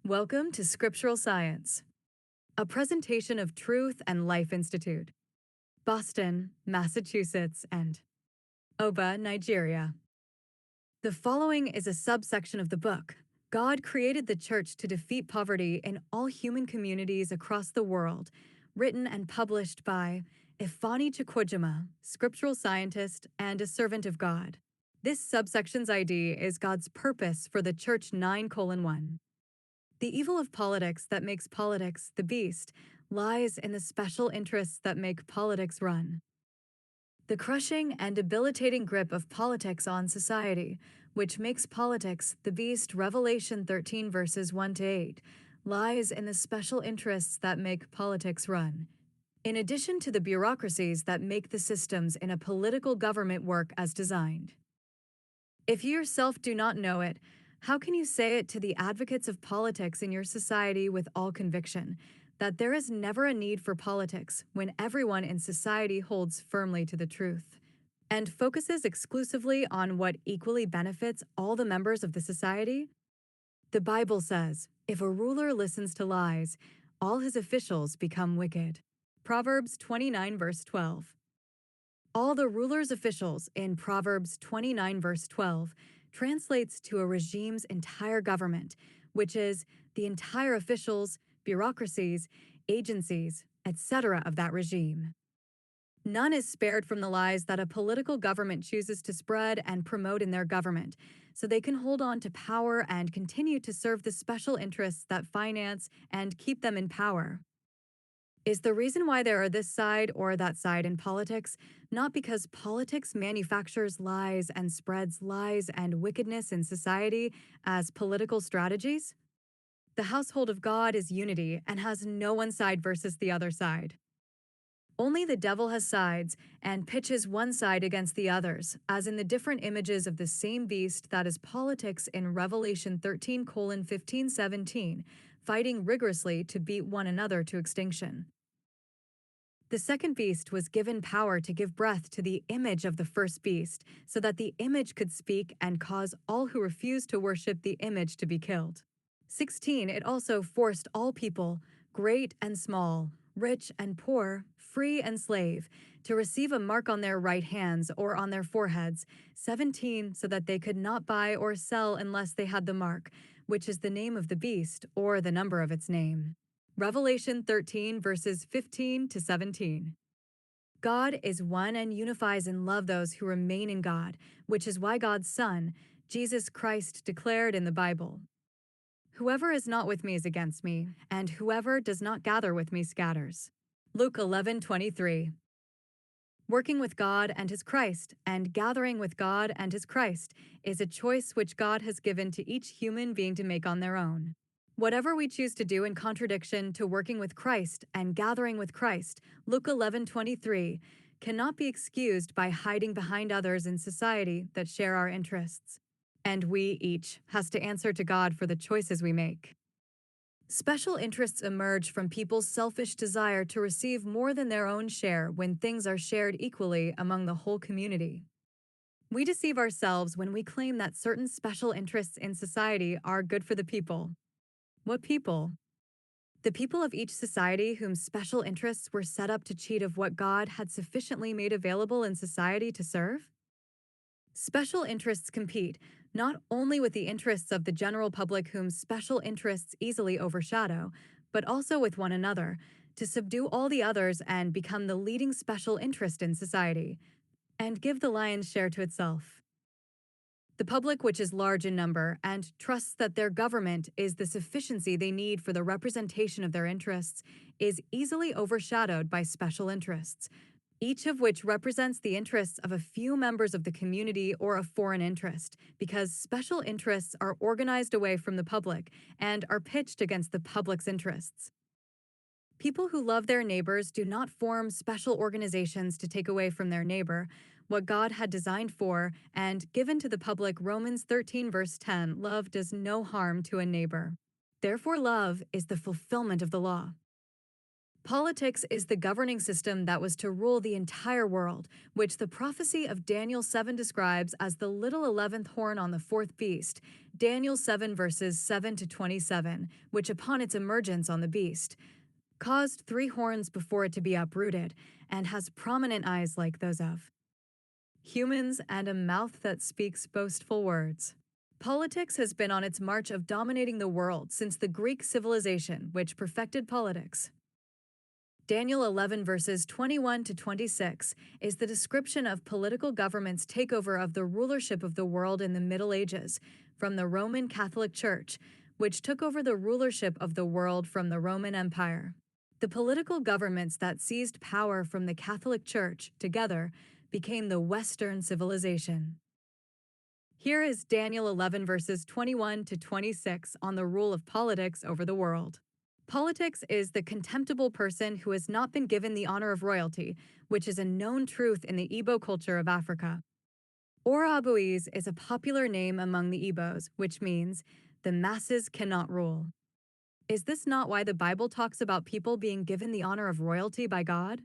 Welcome to Scriptural Science, a presentation of Truth and Life Institute, Boston, Massachusetts, and Oba, Nigeria. The following is a subsection of the book, God Created the Church to Defeat Poverty in All Human Communities Across the World, written and published by Ifeanyi Chukwujima, scriptural scientist and a servant of God. This subsection's ID is God's purpose for the Church 9:1. The evil of politics that makes politics the beast lies in the special interests that make politics run. The crushing and debilitating grip of politics on society, which makes politics the beast, Revelation 13 verses 1 to 8, lies in the special interests that make politics run. In addition to the bureaucracies that make the systems in a political government work as designed. If you yourself do not know it, how can you say it to the advocates of politics in your society with all conviction, that there is never a need for politics when everyone in society holds firmly to the truth, and focuses exclusively on what equally benefits all the members of the society? The Bible says, if a ruler listens to lies, all his officials become wicked. Proverbs 29 verse 12. All the ruler's officials in Proverbs 29 verse 12 translates to a regime's entire government, which is the entire officials, bureaucracies, agencies, etc. of that regime. None is spared from the lies that a political government chooses to spread and promote in their government, so they can hold on to power and continue to serve the special interests that finance and keep them in power. Is the reason why there are this side or that side in politics not because politics manufactures lies and spreads lies and wickedness in society as political strategies? The household of God is unity and has no one side versus the other side. Only the devil has sides and pitches one side against the others, as in the different images of the same beast that is politics in Revelation 13:15-17, fighting rigorously to beat one another to extinction. The second beast was given power to give breath to the image of the first beast, so that the image could speak and cause all who refused to worship the image to be killed. 16. It also forced all people, great and small, rich and poor, free and slave, to receive a mark on their right hands or on their foreheads. 17. So that they could not buy or sell unless they had the mark, which is the name of the beast or the number of its name. Revelation 13 verses 15 to 17. God is one and unifies in love those who remain in God, which is why God's Son, Jesus Christ, declared in the Bible, "Whoever is not with me is against me, and whoever does not gather with me scatters." Luke 11:23. Working with God and His Christ, and gathering with God and His Christ, is a choice which God has given to each human being to make on their own. Whatever we choose to do in contradiction to working with Christ and gathering with Christ, Luke 11:23, cannot be excused by hiding behind others in society that share our interests. And we each has to answer to God for the choices we make. Special interests emerge from people's selfish desire to receive more than their own share when things are shared equally among the whole community. We deceive ourselves when we claim that certain special interests in society are good for the people. What people? The people of each society whom special interests were set up to cheat of what God had sufficiently made available in society to serve? Special interests compete not only with the interests of the general public whom special interests easily overshadow, but also with one another, to subdue all the others and become the leading special interest in society, and give the lion's share to itself. The public, which is large in number and trusts that their government is the sufficiency they need for the representation of their interests, is easily overshadowed by special interests, each of which represents the interests of a few members of the community or a foreign interest, because special interests are organized away from the public and are pitched against the public's interests. People who love their neighbors do not form special organizations to take away from their neighbor what God had designed for and given to the public. Romans 13 verse 10, love does no harm to a neighbor. Therefore, love is the fulfillment of the law. Politics is the governing system that was to rule the entire world, which the prophecy of Daniel 7 describes as the little 11th horn on the fourth beast, Daniel 7 verses 7 to 27, which upon its emergence on the beast, caused three horns before it to be uprooted, and has prominent eyes like those of humans and a mouth that speaks boastful words. Politics has been on its march of dominating the world since the Greek civilization, which perfected politics. Daniel 11 verses 21 to 26 is the description of political government's takeover of the rulership of the world in the Middle Ages from the Roman Catholic Church, which took over the rulership of the world from the Roman Empire. The political governments that seized power from the Catholic Church together became the Western civilization. Here is Daniel 11 verses 21 to 26 on the rule of politics over the world. Politics is the contemptible person who has not been given the honor of royalty, which is a known truth in the Igbo culture of Africa. Orabuis is a popular name among the Igbos, which means the masses cannot rule. Is this not why the Bible talks about people being given the honor of royalty by God?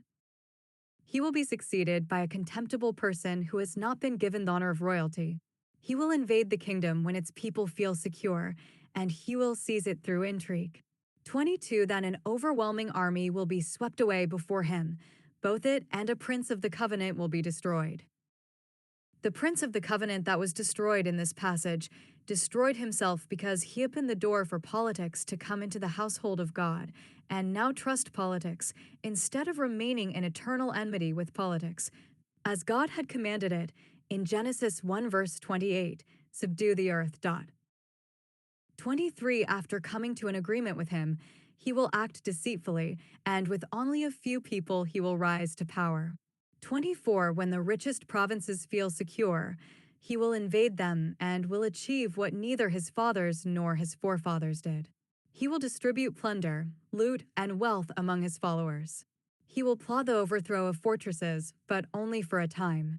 He will be succeeded by a contemptible person who has not been given the honor of royalty. He will invade the kingdom when its people feel secure, and he will seize it through intrigue. 22 Then an overwhelming army will be swept away before him. Both it and a prince of the covenant will be destroyed. The prince of the covenant that was destroyed in this passage destroyed himself because he opened the door for politics to come into the household of God, and now trust politics instead of remaining in eternal enmity with politics. As God had commanded it, in Genesis 1 verse 28, subdue the earth. 23 After coming to an agreement with him, he will act deceitfully, and with only a few people he will rise to power. 24 When the richest provinces feel secure, he will invade them and will achieve what neither his fathers nor his forefathers did. He will distribute plunder, loot, and wealth among his followers. He will plot the overthrow of fortresses, but only for a time.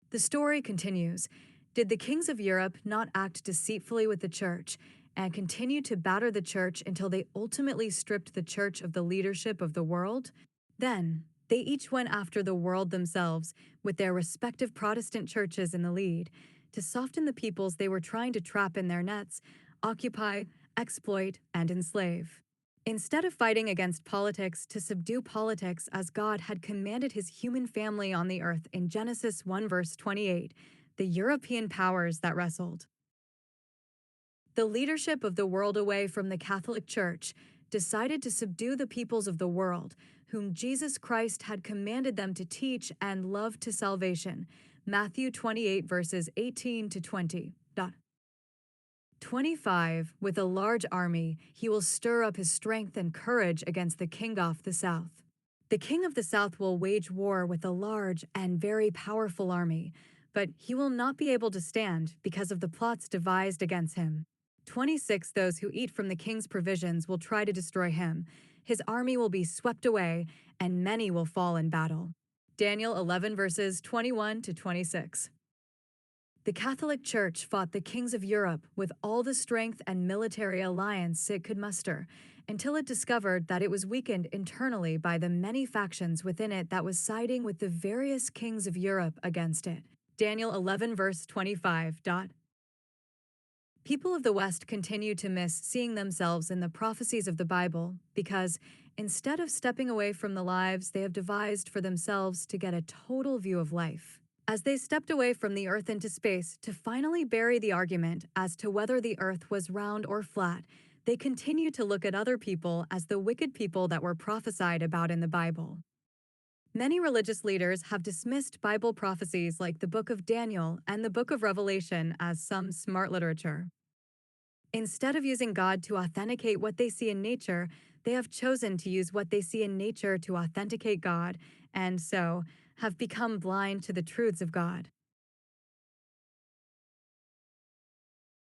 The story continues. Did the kings of Europe not act deceitfully with the church and continue to batter the church until they ultimately stripped the church of the leadership of the world? Then, they each went after the world themselves, with their respective Protestant churches in the lead, to soften the peoples they were trying to trap in their nets, occupy, exploit, and enslave. Instead of fighting against politics to subdue politics as God had commanded his human family on the earth in Genesis 1 verse 28, the European powers that wrestled the leadership of the world away from the Catholic Church decided to subdue the peoples of the world, whom Jesus Christ had commanded them to teach and love to salvation. Matthew 28 verses 18 to 20. 25 With a large army, he will stir up his strength and courage against the king of the south. The king of the south will wage war with a large and very powerful army, but he will not be able to stand because of the plots devised against him. 26 Those who eat from the king's provisions will try to destroy him. His army will be swept away, and many will fall in battle. Daniel 11 verses 21 to 26. The Catholic Church fought the kings of Europe with all the strength and military alliance it could muster, until it discovered that it was weakened internally by the many factions within it that was siding with the various kings of Europe against it. Daniel 11 verse 25. People of the West continue to miss seeing themselves in the prophecies of the Bible because, instead of stepping away from the lives they have devised for themselves to get a total view of life, as they stepped away from the earth into space to finally bury the argument as to whether the earth was round or flat, they continue to look at other people as the wicked people that were prophesied about in the Bible. Many religious leaders have dismissed Bible prophecies like the Book of Daniel and the Book of Revelation as some smart literature. Instead of using God to authenticate what they see in nature, they have chosen to use what they see in nature to authenticate God, and so have become blind to the truths of God.